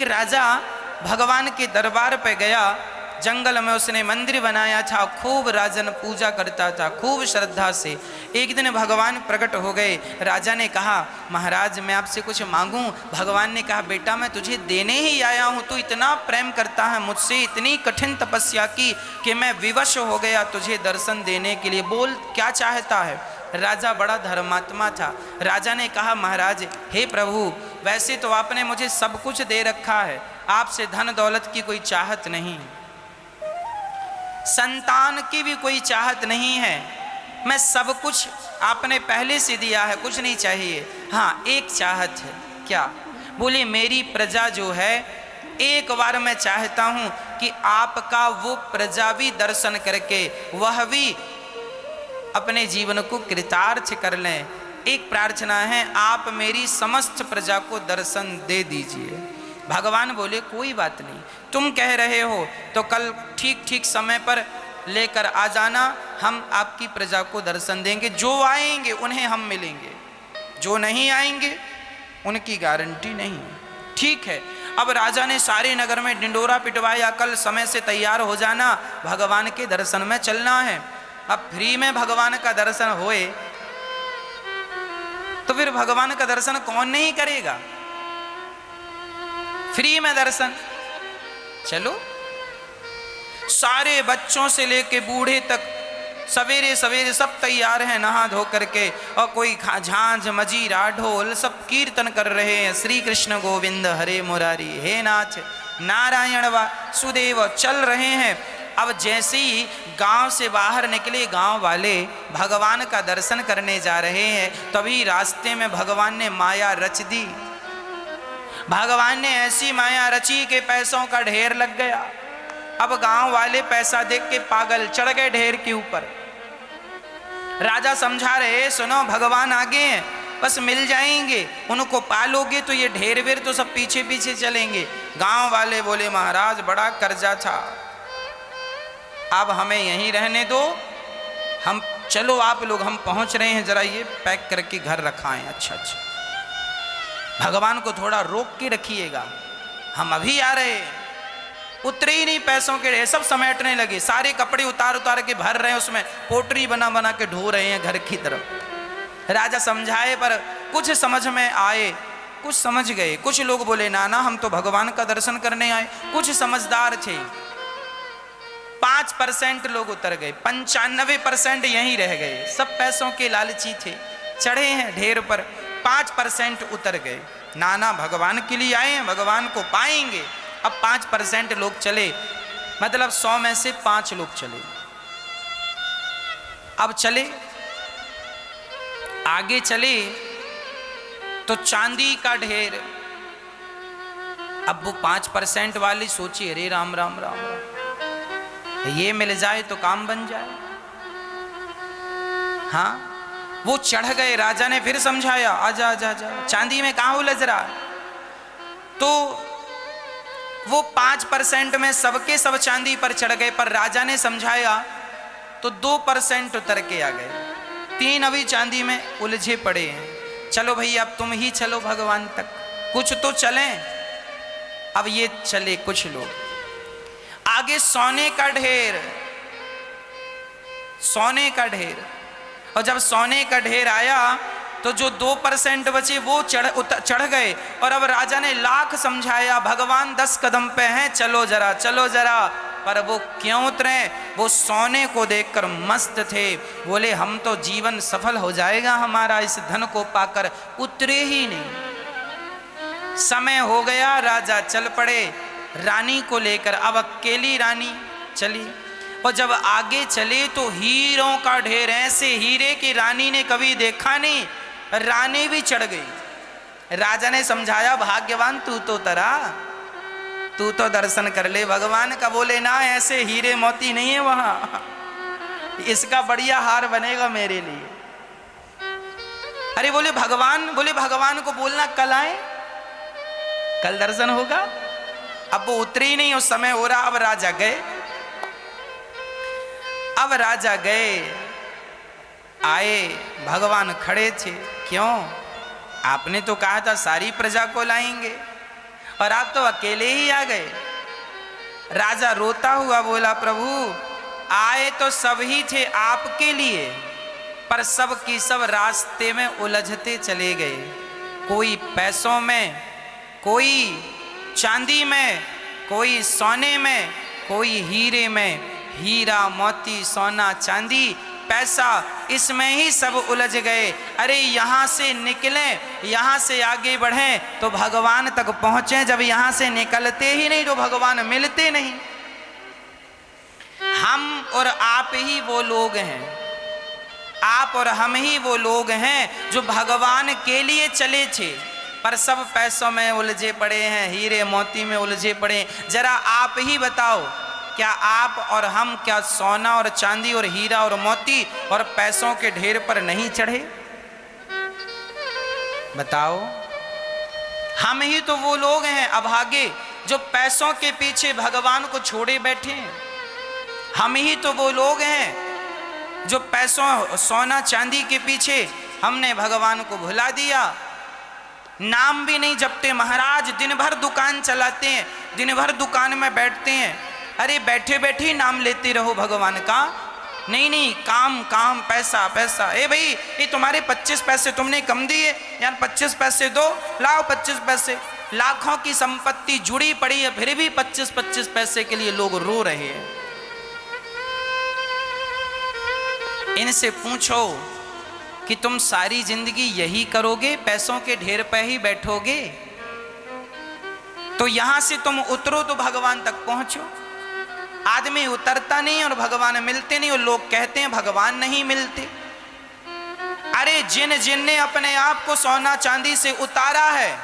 राजा भगवान के दरबार पे गया, जंगल में उसने मंदिर बनाया था, खूब राजन पूजा करता था, खूब श्रद्धा से। एक दिन भगवान प्रकट हो गए। राजा ने कहा, महाराज मैं आपसे कुछ मांगूं? भगवान ने कहा, बेटा मैं तुझे देने ही आया हूं, तू इतना प्रेम करता है मुझसे, इतनी कठिन तपस्या की कि मैं विवश हो गया तुझे दर्शन देने के लिए, बोल क्या चाहता है? राजा बड़ा धर्मात्मा था। राजा ने कहा, महाराज हे प्रभु, वैसे तो आपने मुझे सब कुछ दे रखा है, आपसे धन दौलत की कोई चाहत नहीं, संतान की भी कोई चाहत नहीं है, मैं सब कुछ आपने पहले से दिया है, कुछ नहीं चाहिए। हाँ एक चाहत है। क्या? बोले मेरी प्रजा जो है, एक बार मैं चाहता हूं कि आपका वो प्रजा भी दर्शन करके वह भी अपने जीवन को कृतार्थ कर लें। एक प्रार्थना है, आप मेरी समस्त प्रजा को दर्शन दे दीजिए। भगवान बोले कोई बात नहीं, तुम कह रहे हो तो कल ठीक ठीक समय पर लेकर आ जाना, हम आपकी प्रजा को दर्शन देंगे। जो आएंगे उन्हें हम मिलेंगे, जो नहीं आएंगे उनकी गारंटी नहीं। ठीक है। अब राजा ने सारे नगर में डिंडोरा पिटवाया, कल समय से तैयार हो जाना, भगवान के दर्शन में चलना है। अब फ्री में भगवान का दर्शन होए तो फिर भगवान का दर्शन कौन नहीं करेगा? फ्री में दर्शन। चलो, सारे बच्चों से लेके बूढ़े तक सवेरे सवेरे सब तैयार हैं नहा धो करके, और कोई झांझ मजीरा ढोल सब कीर्तन कर रहे हैं, श्री कृष्ण गोविंद हरे मुरारी, हे नाथ नारायण वासुदेव चल रहे हैं। अब जैसे ही गांव से बाहर निकले गांव वाले भगवान का दर्शन करने जा रहे हैं, तभी रास्ते में भगवान ने माया रच दी। भगवान ने ऐसी माया रची कि पैसों का ढेर लग गया। अब गांव वाले पैसा देख के पागल, चढ़ गए ढेर के ऊपर। राजा समझा रहे, सुनो भगवान आगे हैं, बस मिल जाएंगे, उनको पालोगे तो ये ढेर वेर तो सब पीछे पीछे चलेंगे। गांव वाले बोले, महाराज बड़ा कर्जा था, अब हमें यहीं रहने दो, हम चलो आप लोग हम पहुंच रहे हैं, जरा ये पैक करके घर रखाएं। अच्छा अच्छा, भगवान को थोड़ा रोक के रखिएगा, हम अभी आ रहे हैं। उतरे ही नहीं पैसों के ढेर, सब समेटने लगे, सारे कपड़े उतार उतार के भर रहे हैं, उसमें पोटरी बना बना के ढो रहे हैं घर की तरफ। राजा समझाए पर कुछ समझ में आए, कुछ समझ गए, कुछ लोग बोले ना ना हम तो भगवान का दर्शन करने आए। कुछ समझदार थे, 5% लोग उतर गए, 95% यहीं रह गए, सब पैसों के लालची थे, चढ़े हैं ढेर पर। 5% उतर गए, नाना भगवान के लिए आए हैं, भगवान को पाएंगे। अब 5% लोग चले, मतलब 100 में से 5 लोग चले। अब चले, आगे चले तो चांदी का ढेर। अब वो 5% वाली सोची, अरे राम राम राम राम, ये मिल जाए तो काम बन जाए। हाँ, वो चढ़ गए। राजा ने फिर समझाया, आजा आजा आजा, चांदी में कहाँ उलझ रहा है। तो वो 5% में सबके सब चांदी पर चढ़ गए, पर राजा ने समझाया तो 2% उतर के आ गए। 3 अभी चांदी में उलझे पड़े हैं। चलो भैया अब तुम ही चलो भगवान तक, कुछ तो चलें। अब ये चले कुछ लोग, आगे सोने का ढेर, सोने का ढेर। और जब सोने का ढेर आया तो जो 2% बचे वो चढ़ गए। और अब राजा ने लाख समझाया, भगवान 10 कदम पे हैं, चलो जरा चलो जरा, पर वो क्यों उतरे? वो सोने को देखकर मस्त थे, बोले हम तो जीवन सफल हो जाएगा हमारा इस धन को पाकर, उतरे ही नहीं। समय हो गया, राजा चल पड़े रानी को लेकर। अब अकेली रानी चली, और जब आगे चले तो हीरों का ढेर, ऐसे हीरे की रानी ने कभी देखा नहीं, रानी भी चढ़ गई। राजा ने समझाया, भाग्यवान तू तो तरा, तू तो दर्शन कर ले भगवान का। बोले ना, ऐसे हीरे मोती नहीं है वहां, इसका बढ़िया हार बनेगा मेरे लिए। अरे बोले भगवान को बोलना कल आए, कल दर्शन होगा। अब वो उतरे ही नहीं, उस समय हो रहा। अब राजा गए, अब राजा गए, आए, भगवान खड़े थे। क्यों? आपने तो कहा था सारी प्रजा को लाएंगे, और आप तो अकेले ही आ गए। राजा रोता हुआ बोला, प्रभु आए तो सब ही थे आपके लिए, पर सब की सब रास्ते में उलझते चले गए। कोई पैसों में, कोई चांदी में, कोई सोने में, कोई हीरे में। हीरा मोती सोना चांदी पैसा, इसमें ही सब उलझ गए। अरे यहाँ से निकलें, यहाँ से आगे बढ़ें तो भगवान तक पहुँचें। जब यहाँ से निकलते ही नहीं तो भगवान मिलते नहीं। हम और आप ही वो लोग हैं, आप और हम ही वो लोग हैं जो भगवान के लिए चले थे, पर सब पैसों में उलझे पड़े हैं, हीरे मोती में उलझे पड़े हैं। जरा आप ही बताओ, क्या आप और हम, क्या सोना और चांदी और हीरा और मोती और पैसों के ढेर पर नहीं चढ़े? बताओ। हम ही तो वो लोग हैं अभागे जो पैसों के पीछे भगवान को छोड़े बैठे हैं। हम ही तो वो लोग हैं जो पैसों सोना चांदी के पीछे हमने भगवान को भुला दिया। नाम भी नहीं जपते महाराज, दिन भर दुकान चलाते हैं, दिन भर दुकान में बैठते हैं। अरे बैठे बैठे नाम लेते रहो भगवान का। नहीं नहीं, काम काम, पैसा पैसा। ए भाई, ये तुम्हारे 25 पैसे तुमने कम दिए, यार 25 पैसे दो, लाओ 25 पैसे। लाखों की संपत्ति जुड़ी पड़ी है, फिर भी 25-25 पैसे के लिए लोग रो रहे हैं। इनसे पूछो कि तुम सारी जिंदगी यही करोगे, पैसों के ढेर पे ही बैठोगे? तो यहां से तुम उतरो तो भगवान तक पहुंचो। आदमी उतरता नहीं और भगवान मिलते नहीं, और लोग कहते हैं भगवान नहीं मिलते। अरे जिन जिन ने अपने आप को सोना चांदी से उतारा है,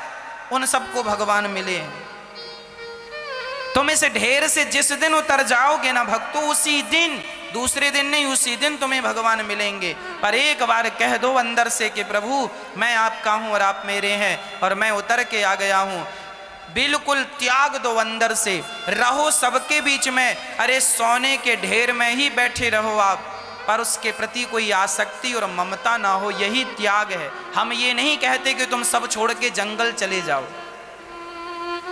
उन सबको भगवान मिले हैं। तुम इस ढेर से जिस दिन उतर जाओगे ना भक्तों, उसी दिन, दूसरे दिन नहीं, उसी दिन तुम्हें भगवान मिलेंगे। पर एक बार कह दो अंदर से कि प्रभु मैं आपका हूं और आप मेरे हैं, और मैं उतर के आ गया हूं। बिल्कुल त्याग दो अंदर से, रहो सबके बीच में। अरे सोने के ढेर में ही बैठे रहो आप, पर उसके प्रति कोई आसक्ति और ममता ना हो, यही त्याग है। हम ये नहीं कहते कि तुम सब छोड़ के जंगल चले जाओ,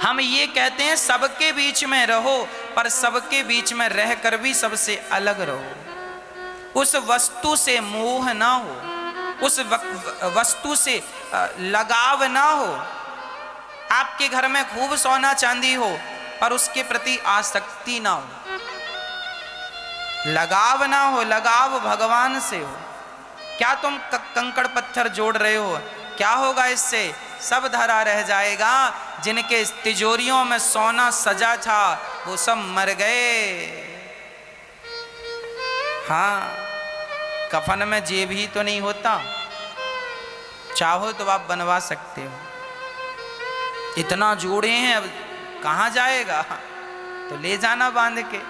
हम ये कहते हैं सबके बीच में रहो, पर सबके बीच में रहकर भी सबसे अलग रहो। उस वस्तु से मोह ना हो, उस वस्तु से लगाव ना हो। आपके घर में खूब सोना चांदी हो, पर उसके प्रति आसक्ति ना हो, लगाव ना हो। लगाव भगवान से हो। क्या तुम कंकड़ पत्थर जोड़ रहे हो? क्या होगा इससे? सब धरा रह जाएगा। जिनके तिजोरियों में सोना सजा था वो सब मर गए। हाँ, कफन में जेब ही तो नहीं होता, चाहो तो आप बनवा सकते हो। इतना जोड़े हैं, अब कहाँ जाएगा? तो ले जाना बांध के।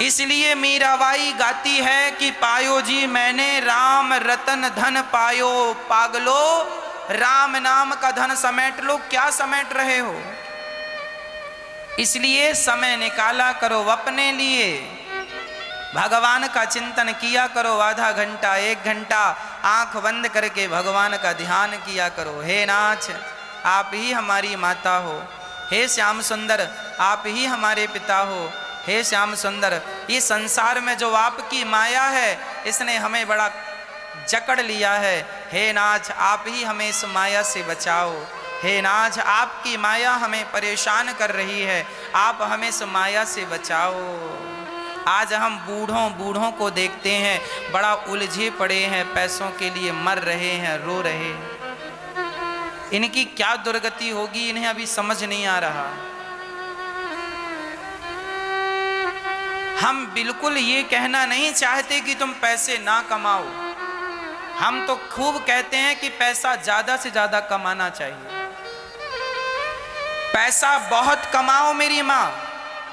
इसलिए मीराबाई गाती है कि पायो जी मैंने राम रतन धन पायो, पागलो राम नाम का धन समेट लो। क्या समेट रहे हो? इसलिए समय निकाला करो अपने लिए, भगवान का चिंतन किया करो। आधा घंटा, 1 घंटा आंख बंद करके भगवान का ध्यान किया करो। हे नाथ, आप ही हमारी माता हो। हे श्याम सुंदर, आप ही हमारे पिता हो। हे श्याम सुंदर, ये संसार में जो आपकी माया है, इसने हमें बड़ा जकड़ लिया है। हे नाथ, आप ही हमें इस माया से बचाओ। हे नाथ, आपकी माया हमें परेशान कर रही है, आप हमें इस माया से बचाओ। आज हम बूढ़ों को देखते हैं, बड़ा उलझे पड़े हैं, पैसों के लिए मर रहे हैं, रो रहे हैं। इनकी क्या दुर्गति होगी, इन्हें अभी समझ नहीं आ रहा। हम बिल्कुल ये कहना नहीं चाहते कि तुम पैसे ना कमाओ। हम तो खूब कहते हैं कि पैसा ज्यादा से ज्यादा कमाना चाहिए। पैसा बहुत कमाओ मेरी माँ,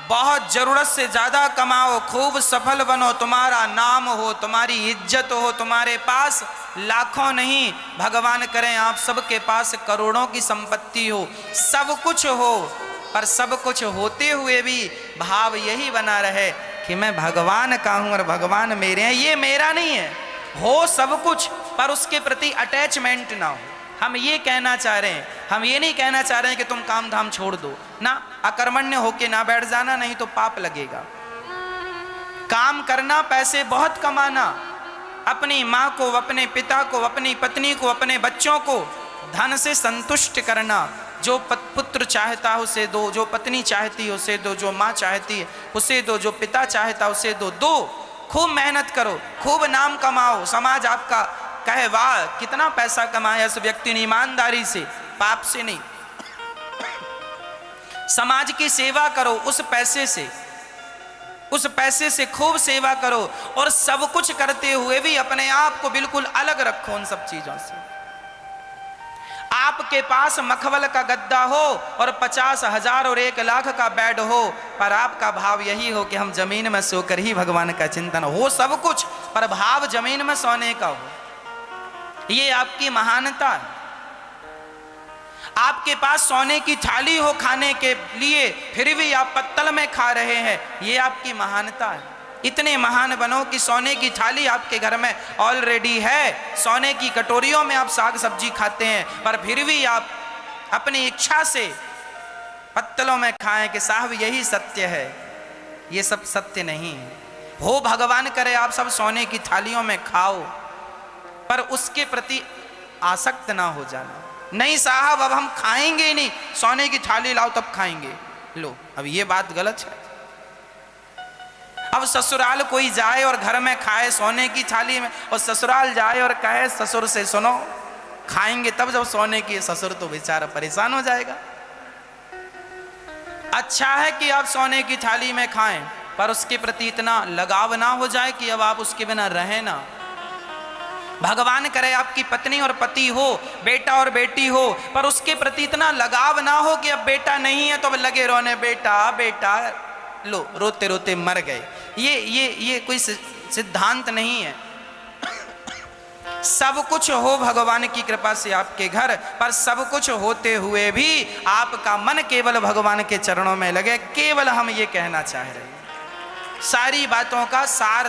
बहुत जरूरत से ज्यादा कमाओ, खूब सफल बनो, तुम्हारा नाम हो, तुम्हारी इज्जत हो, तुम्हारे पास लाखों नहीं, भगवान करें आप सबके पास करोड़ों की संपत्ति हो, सब कुछ हो, पर सब कुछ होते हुए भी भाव यही बना रहे कि मैं भगवान का हूं और भगवान मेरे हैं। ये मेरा नहीं है, हो सब कुछ, पर उसके प्रति अटैचमेंट ना हो। हम ये कहना चाह रहे हैं, हम ये नहीं कहना चाह रहे हैं कि तुम काम धाम छोड़ दो ना, अकर्मण्य होके ना बैठ जाना, नहीं तो पाप लगेगा। काम करना, पैसे बहुत कमाना, अपनी माँ को, अपने पिता को, अपनी पत्नी को, अपने बच्चों को धन से संतुष्ट करना। जो पुत्र चाहता है उसे दो, जो पत्नी चाहती है उसे दो, जो माँ चाहती है उसे दो, जो पिता चाहता है उसे दो। दो, खूब मेहनत करो, खूब नाम कमाओ, समाज आपका कहे वाह कितना पैसा कमाया इस व्यक्ति ने, ईमानदारी से, पाप से नहीं। समाज की सेवा करो उस पैसे से, उस पैसे से खूब सेवा करो, और सब कुछ करते हुए भी अपने आप को बिल्कुल अलग रखो उन सब चीजों से। आपके पास मखमल का गद्दा हो और 50,000 और 1,00,000 का बेड हो, पर आपका भाव यही हो कि हम जमीन में सोकर ही भगवान का चिंतन हो सब कुछ, पर भाव जमीन में सोने का हो। ये आपकी महानता है। आपके पास सोने की थाली हो खाने के लिए, फिर भी आप पत्तल में खा रहे हैं, ये आपकी महानता है। इतने महान बनो कि सोने की थाली आपके घर में ऑलरेडी है, सोने की कटोरियों में आप साग सब्जी खाते हैं, पर फिर भी आप अपनी इच्छा से पत्तलों में खाएं कि साहब यही सत्य है। ये सब सत्य नहीं है। हो भगवान करे आप सब सोने की थालियों में खाओ, पर उसके प्रति आसक्त ना हो जाना। नहीं साहब अब हम खाएंगे ही नहीं, सोने की थाली लाओ तब खाएंगे। लो अब ये बात गलत है। अब ससुराल कोई जाए और घर में खाए सोने की थाली में, और ससुराल जाए और कहे ससुर से सुनो खाएंगे तब जब सोने की, ससुर तो बेचारा परेशान हो जाएगा। अच्छा है कि आप सोने की थाली में खाएं, पर उसके प्रति इतना लगाव ना हो जाए कि अब आप उसके बिना रहें ना। भगवान करे आपकी पत्नी और पति हो, बेटा और बेटी हो, पर उसके प्रति इतना लगाव ना हो कि अब बेटा नहीं है तो अब लगे रोने, बेटा बेटा, लो रोते रोते मर गए। ये कोई सिद्धांत नहीं है। सब कुछ हो भगवान की कृपा से आपके घर, पर सब कुछ होते हुए भी आपका मन केवल भगवान के चरणों में लगे, केवल हम ये कहना चाह रहे हैं। सारी बातों का सार